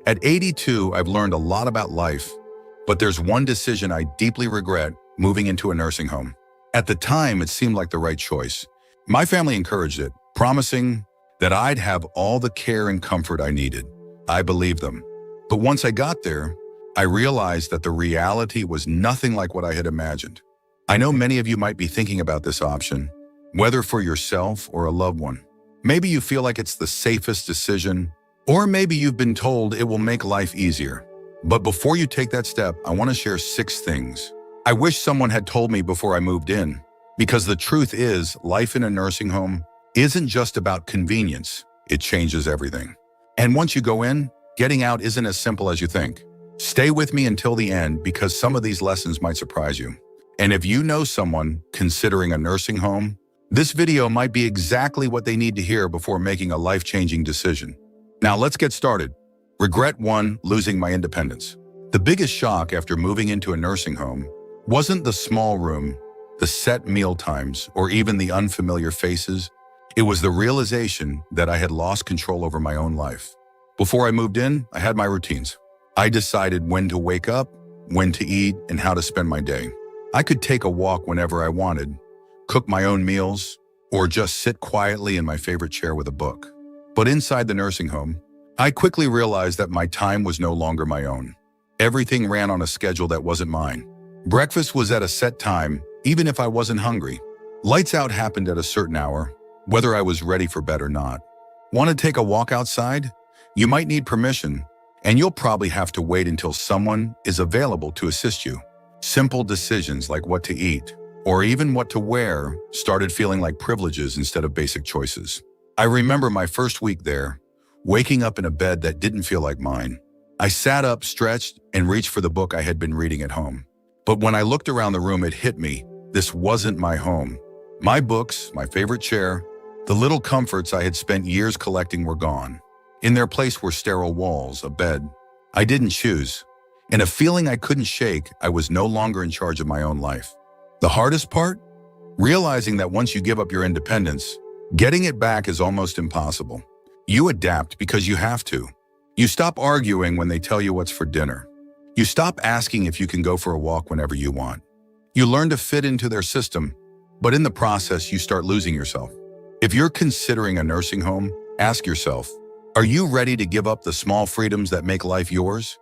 At 82, I've learned a lot about life, but there's one decision I deeply regret: moving into a nursing home. At the time, it seemed like the right choice. My family encouraged it, promising that I'd have all the care and comfort I needed. I believed them. But once I got there, I realized that the reality was nothing like what I had imagined. I know many of you might be thinking about this option, whether for yourself or a loved one. Maybe you feel like it's the safest decision, or maybe you've been told it will make life easier. But before you take that step, I want to share 6 things I wish someone had told me before I moved in. Because the truth is, life in a nursing home isn't just about convenience. It changes everything. And once you go in, getting out isn't as simple as you think. Stay with me until the end, because some of these lessons might surprise you. And if you know someone considering a nursing home, this video might be exactly what they need to hear before making a life-changing decision. Now let's get started. Regret 1: losing my independence. The biggest shock after moving into a nursing home wasn't the small room, the set meal times, or even the unfamiliar faces. It was the realization that I had lost control over my own life. Before I moved in, I had my routines. I decided when to wake up, when to eat, and how to spend my day. I could take a walk whenever I wanted, cook my own meals, or just sit quietly in my favorite chair with a book. But inside the nursing home, I quickly realized that my time was no longer my own. Everything ran on a schedule that wasn't mine. Breakfast was at a set time, even if I wasn't hungry. Lights out happened at a certain hour, whether I was ready for bed or not. Want to take a walk outside? You might need permission, and you'll probably have to wait until someone is available to assist you. Simple decisions like what to eat, or even what to wear, started feeling like privileges instead of basic choices. I remember my first week there, waking up in a bed that didn't feel like mine. I sat up, stretched, and reached for the book I had been reading at home. But when I looked around the room, it hit me. This wasn't my home. My books, my favorite chair, the little comforts I had spent years collecting were gone. In their place were sterile walls, a bed I didn't choose, and a feeling I couldn't shake. I was no longer in charge of my own life. The hardest part? Realizing that once you give up your independence, getting it back is almost impossible. You adapt because you have to. You stop arguing when they tell you what's for dinner. You stop asking if you can go for a walk whenever you want. You learn to fit into their system, but in the process, you start losing yourself. If you're considering a nursing home, ask yourself, are you ready to give up the small freedoms that make life yours?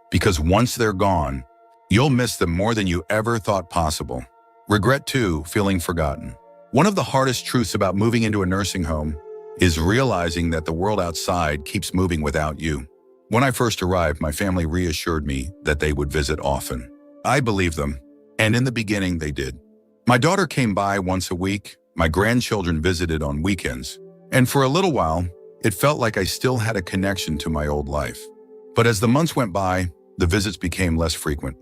Because once they're gone, you'll miss them more than you ever thought possible. Regret 2: feeling forgotten. One of the hardest truths about moving into a nursing home is realizing that the world outside keeps moving without you. When I first arrived, my family reassured me that they would visit often. I believed them, and in the beginning they did. My daughter came by once a week, my grandchildren visited on weekends, and for a little while, it felt like I still had a connection to my old life. But as the months went by, the visits became less frequent.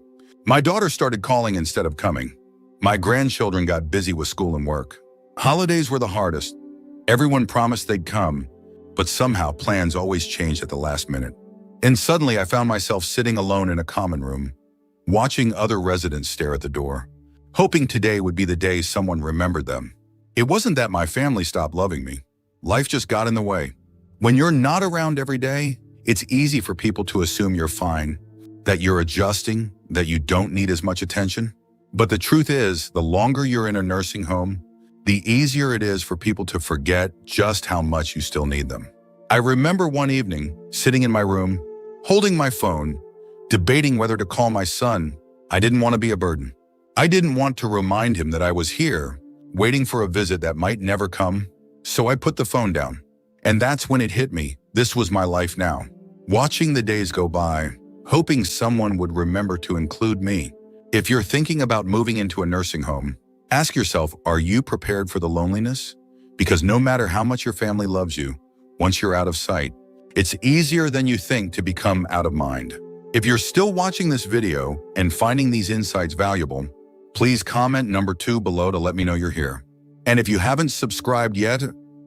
My daughter started calling instead of coming. My grandchildren got busy with school and work. Holidays were the hardest. Everyone promised they'd come, but somehow plans always changed at the last minute. And suddenly I found myself sitting alone in a common room, watching other residents stare at the door, hoping today would be the day someone remembered them. It wasn't that my family stopped loving me. Life just got in the way. When you're not around every day, it's easy for people to assume you're fine, that you're adjusting, that you don't need as much attention. But the truth is, the longer you're in a nursing home, the easier it is for people to forget just how much you still need them. I remember one evening, sitting in my room, holding my phone, debating whether to call my son. I didn't want to be a burden. I didn't want to remind him that I was here, waiting for a visit that might never come. So I put the phone down. And that's when it hit me. This was my life now. Watching the days go by, hoping someone would remember to include me. If you're thinking about moving into a nursing home, ask yourself, are you prepared for the loneliness? Because no matter how much your family loves you, once you're out of sight, it's easier than you think to become out of mind. If you're still watching this video and finding these insights valuable, please comment number 2 below to let me know you're here. And if you haven't subscribed yet,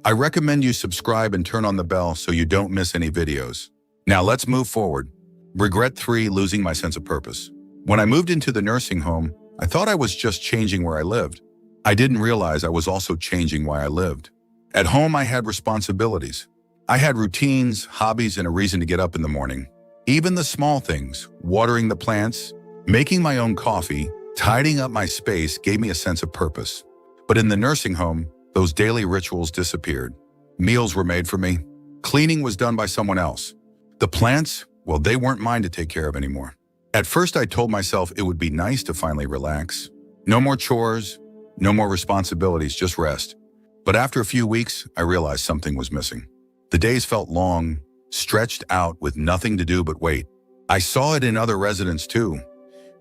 I recommend you subscribe and turn on the bell so you don't miss any videos. Now let's move forward. Regret 3: losing my sense of purpose. When I moved into the nursing home, I thought I was just changing where I lived. I didn't realize I was also changing why I lived. At home, I had responsibilities. I had routines, hobbies, and a reason to get up in the morning. Even the small things, watering the plants, making my own coffee, tidying up my space gave me a sense of purpose. But in the nursing home, those daily rituals disappeared. Meals were made for me. Cleaning was done by someone else. The plants, well, they weren't mine to take care of anymore. At first, I told myself it would be nice to finally relax. No more chores, no more responsibilities, just rest. But after a few weeks, I realized something was missing. The days felt long, stretched out with nothing to do but wait. I saw it in other residents too.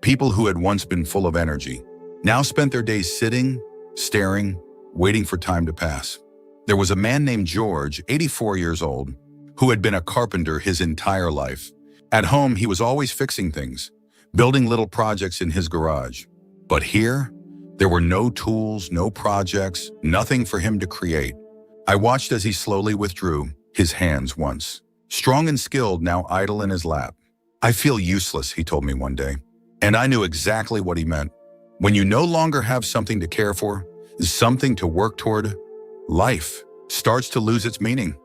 People who had once been full of energy now spent their days sitting, staring, waiting for time to pass. There was a man named George, 84 years old, who had been a carpenter his entire life. At home, he was always fixing things, building little projects in his garage. But here, there were no tools, no projects, nothing for him to create. I watched as he slowly withdrew, his hands once strong and skilled, now idle in his lap. "I feel useless," he told me one day. And I knew exactly what he meant. When you no longer have something to care for, something to work toward, life starts to lose its meaning.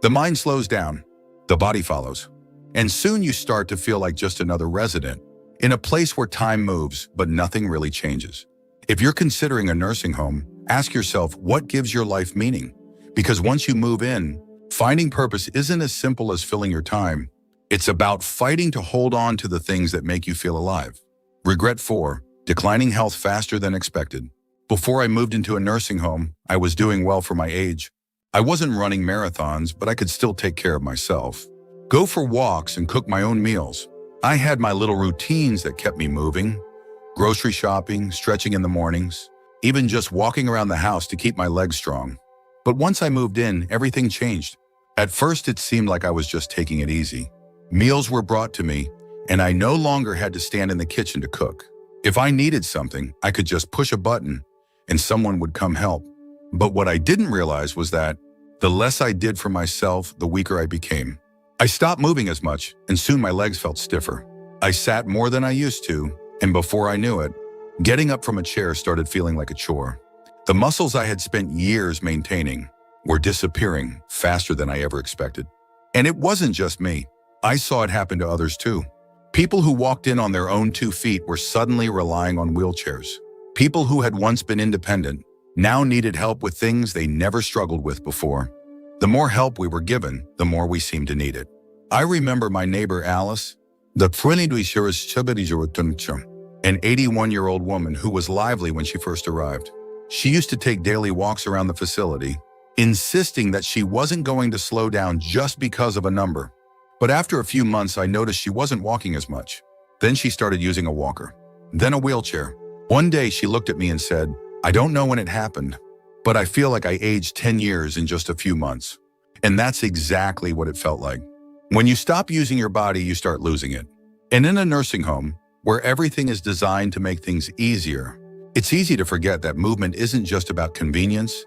The mind slows down, the body follows. And soon you start to feel like just another resident, in a place where time moves, but nothing really changes. If you're considering a nursing home, ask yourself what gives your life meaning. Because once you move in, finding purpose isn't as simple as filling your time. It's about fighting to hold on to the things that make you feel alive. Regret 4, declining health faster than expected. Before I moved into a nursing home, I was doing well for my age. I wasn't running marathons, but I could still take care of myself. Go for walks and cook my own meals. I had my little routines that kept me moving. Grocery shopping, stretching in the mornings, even just walking around the house to keep my legs strong. But once I moved in, everything changed. At first, it seemed like I was just taking it easy. Meals were brought to me, and I no longer had to stand in the kitchen to cook. If I needed something, I could just push a button and someone would come help. But what I didn't realize was that the less I did for myself, the weaker I became. I stopped moving as much, and soon my legs felt stiffer. I sat more than I used to, and before I knew it, getting up from a chair started feeling like a chore. The muscles I had spent years maintaining were disappearing faster than I ever expected. And it wasn't just me. I saw it happen to others too. People who walked in on their own 2 feet were suddenly relying on wheelchairs. People who had once been independent now needed help with things they never struggled with before. The more help we were given, the more we seemed to need it. I remember my neighbor Alice, an 81-year-old woman who was lively when she first arrived. She used to take daily walks around the facility, insisting that she wasn't going to slow down just because of a number. But after a few months, I noticed she wasn't walking as much. Then she started using a walker, then a wheelchair. One day she looked at me and said, "I don't know when it happened, but I feel like I aged 10 years in just a few months." And that's exactly what it felt like. When you stop using your body, you start losing it. And in a nursing home, where everything is designed to make things easier, it's easy to forget that movement isn't just about convenience,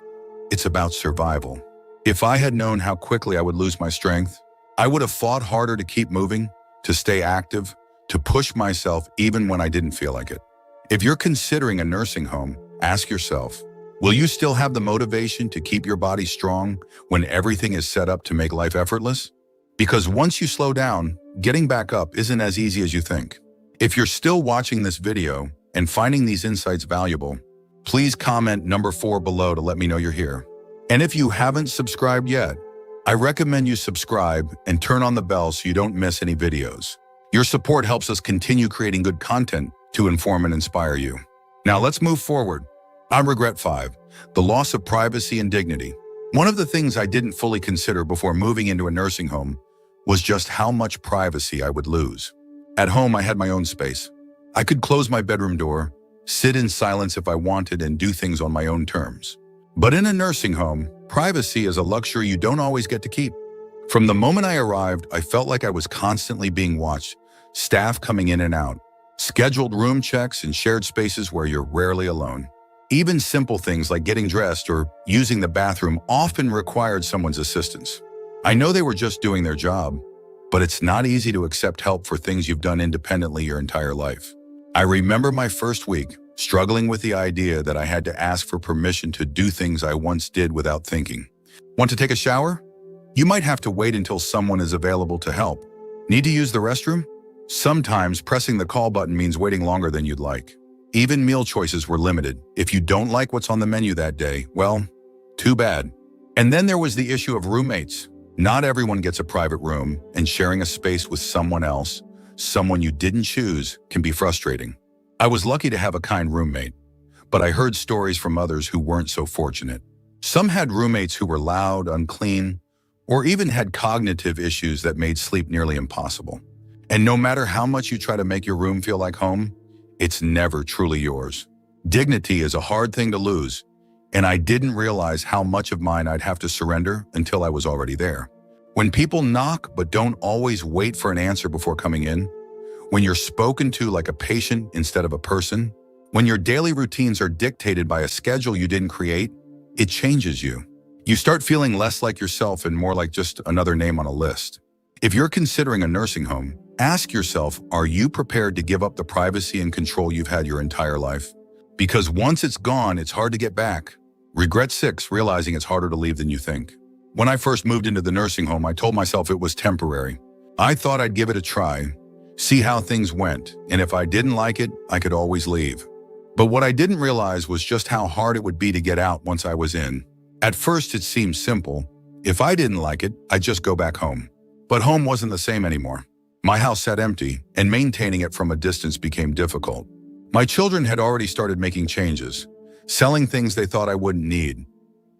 it's about survival. If I had known how quickly I would lose my strength, I would have fought harder to keep moving, to stay active, to push myself even when I didn't feel like it. If you're considering a nursing home, ask yourself, will you still have the motivation to keep your body strong when everything is set up to make life effortless? Because once you slow down, getting back up isn't as easy as you think. If you're still watching this video and finding these insights valuable, please comment number 4 below to let me know you're here. And if you haven't subscribed yet, I recommend you subscribe and turn on the bell so you don't miss any videos. Your support helps us continue creating good content to inform and inspire you. Now let's move forward. I regret 5, the loss of privacy and dignity. One of the things I didn't fully consider before moving into a nursing home was just how much privacy I would lose. At home, I had my own space. I could close my bedroom door, sit in silence if I wanted, and do things on my own terms. But in a nursing home, privacy is a luxury you don't always get to keep. From the moment I arrived, I felt like I was constantly being watched, staff coming in and out, scheduled room checks, and shared spaces where you're rarely alone. Even simple things like getting dressed or using the bathroom often required someone's assistance. I know they were just doing their job, but it's not easy to accept help for things you've done independently your entire life. I remember my first week, struggling with the idea that I had to ask for permission to do things I once did without thinking. Want to take a shower? You might have to wait until someone is available to help. Need to use the restroom? Sometimes pressing the call button means waiting longer than you'd like. Even meal choices were limited. If you don't like what's on the menu that day, well, too bad. And then there was the issue of roommates. Not everyone gets a private room, and sharing a space with someone else, someone you didn't choose, can be frustrating. I was lucky to have a kind roommate, but I heard stories from others who weren't so fortunate. Some had roommates who were loud, unclean, or even had cognitive issues that made sleep nearly impossible. And no matter how much you try to make your room feel like home, it's never truly yours. Dignity is a hard thing to lose, and I didn't realize how much of mine I'd have to surrender until I was already there. When people knock but don't always wait for an answer before coming in, when you're spoken to like a patient instead of a person, when your daily routines are dictated by a schedule you didn't create, it changes you. You start feeling less like yourself and more like just another name on a list. If you're considering a nursing home, ask yourself, are you prepared to give up the privacy and control you've had your entire life? Because once it's gone, it's hard to get back. Regret 6, realizing it's harder to leave than you think. When I first moved into the nursing home, I told myself it was temporary. I thought I'd give it a try, see how things went, and if I didn't like it, I could always leave. But what I didn't realize was just how hard it would be to get out once I was in. At first, it seemed simple. If I didn't like it, I'd just go back home. But home wasn't the same anymore. My house sat empty, and maintaining it from a distance became difficult. My children had already started making changes, selling things they thought I wouldn't need,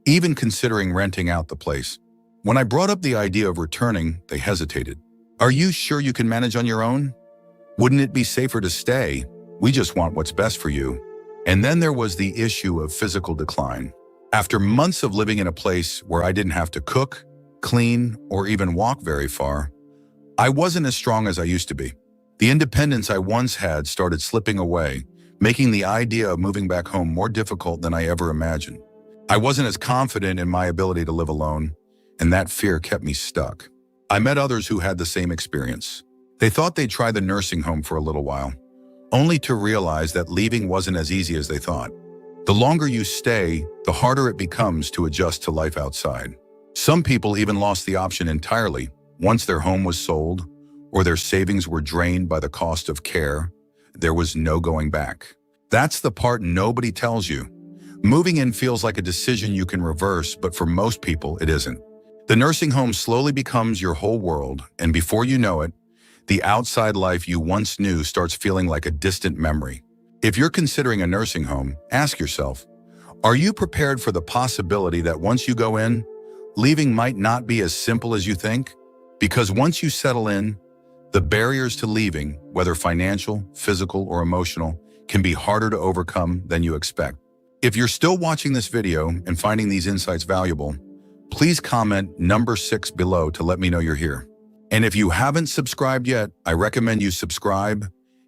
even considering renting out the place. When I brought up the idea of returning, they hesitated. Are you sure you can manage on your own? Wouldn't it be safer to stay? We just want what's best for you. And then there was the issue of physical decline. After months of living in a place where I didn't have to cook, clean, or even walk very far, I wasn't as strong as I used to be. The independence I once had started slipping away, making the idea of moving back home more difficult than I ever imagined. I wasn't as confident in my ability to live alone, and that fear kept me stuck. I met others who had the same experience. They thought they'd try the nursing home for a little while, only to realize that leaving wasn't as easy as they thought. The longer you stay, the harder it becomes to adjust to life outside. Some people even lost the option entirely once their home was sold or their savings were drained by the cost of care. There was no going back. That's the part nobody tells you. Moving in feels like a decision you can reverse, but for most people, it isn't. The nursing home slowly becomes your whole world, and before you know it, the outside life you once knew starts feeling like a distant memory. If you're considering a nursing home, ask yourself, are you prepared for the possibility that once you go in, leaving might not be as simple as you think? Because once you settle in, the barriers to leaving, whether financial, physical, or emotional, can be harder to overcome than you expect. If you're still watching this video and finding these insights valuable, please comment number 6 below to let me know you're here. And if you haven't subscribed yet, I recommend you subscribe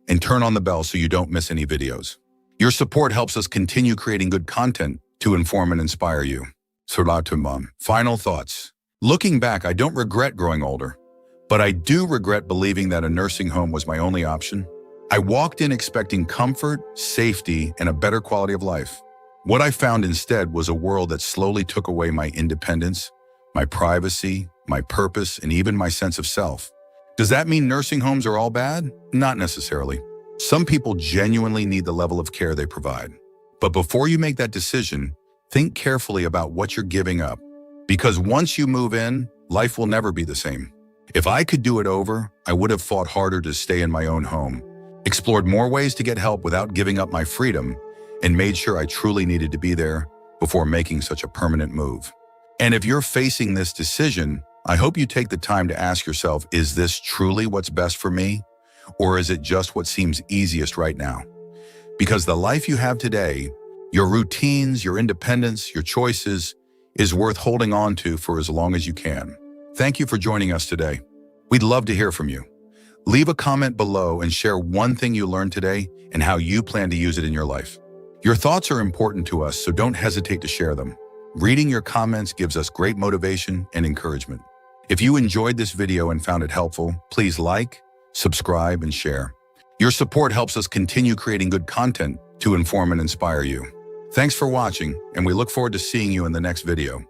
and turn on the bell so you don't miss any videos. Your support helps us continue creating good content to inform and inspire you. Salatumam. Final thoughts. Looking back, I don't regret growing older, but I do regret believing that a nursing home was my only option. I walked in expecting comfort, safety, and a better quality of life. What I found instead was a world that slowly took away my independence, my privacy, my purpose, and even my sense of self. Does that mean nursing homes are all bad? Not necessarily. Some people genuinely need the level of care they provide. But before you make that decision, think carefully about what you're giving up. Because once you move in, life will never be the same. If I could do it over, I would have fought harder to stay in my own home, explored more ways to get help without giving up my freedom, and made sure I truly needed to be there before making such a permanent move. And if you're facing this decision, I hope you take the time to ask yourself, is this truly what's best for me? Or is it just what seems easiest right now? Because the life you have today, your routines, your independence, your choices, is worth holding on to for as long as you can. Thank you for joining us today. We'd love to hear from you. Leave a comment below and share one thing you learned today and how you plan to use it in your life. Your thoughts are important to us, so don't hesitate to share them. Reading your comments gives us great motivation and encouragement. If you enjoyed this video and found it helpful, please like, subscribe, and share. Your support helps us continue creating good content to inform and inspire you. Thanks for watching, and we look forward to seeing you in the next video.